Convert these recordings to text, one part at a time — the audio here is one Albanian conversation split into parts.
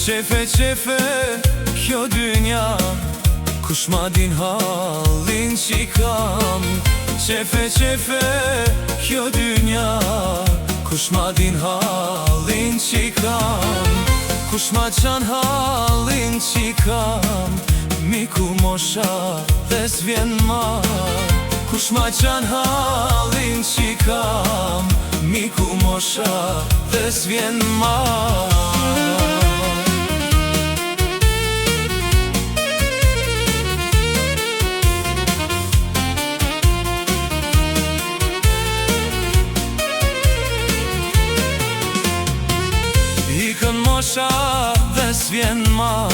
Qefe kjo dynja, kush ma din halin që kam. Qefe kjo dynja, kush ma din halin që kam. Kush ma qan halin që kam, miku mosha dhe s'vjen ma. Kush ma qan halin që kam, miku mosha dhe s'vjen ma. Ikën mosha dhe s'vjen ma,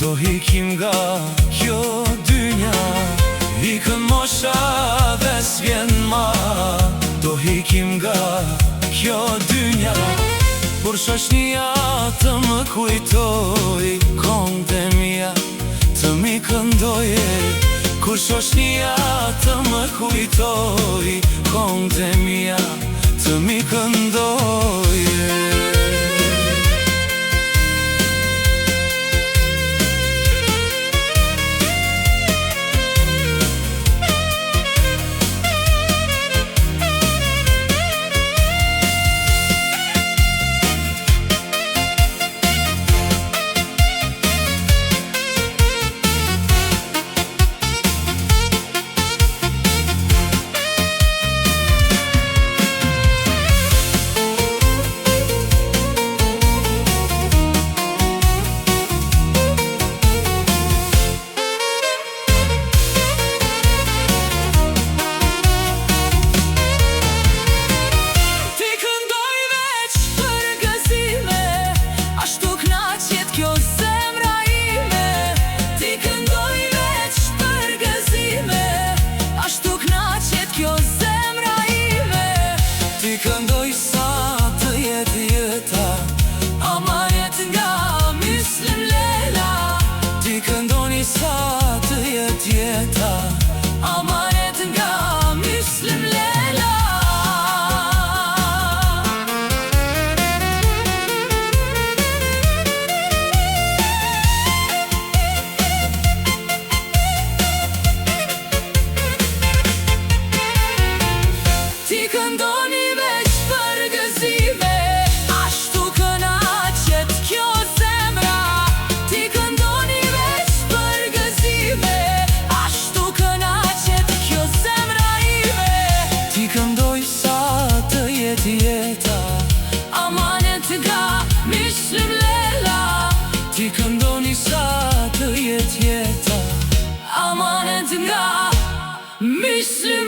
do hikim nga kjo dynja. Ikën mosha dhe s'vjen ma, do hikim nga kjo dynja. Kur shoshnia të më kujtoj, kongët e mia të mi këndoje. Kur shoshnia të më kujtoj, kongët e mia të mi këndoje. Këndoj sa të jetë jeta, amanet nga Müslüm Lela. Ti këndoni sa të jetë jeta, amanet nga Müslüm Lela. Ti këndoni jeta, amanet nga Müslüm Lela. Ti këndoni sa të jetë jeta, amanet nga Müslüm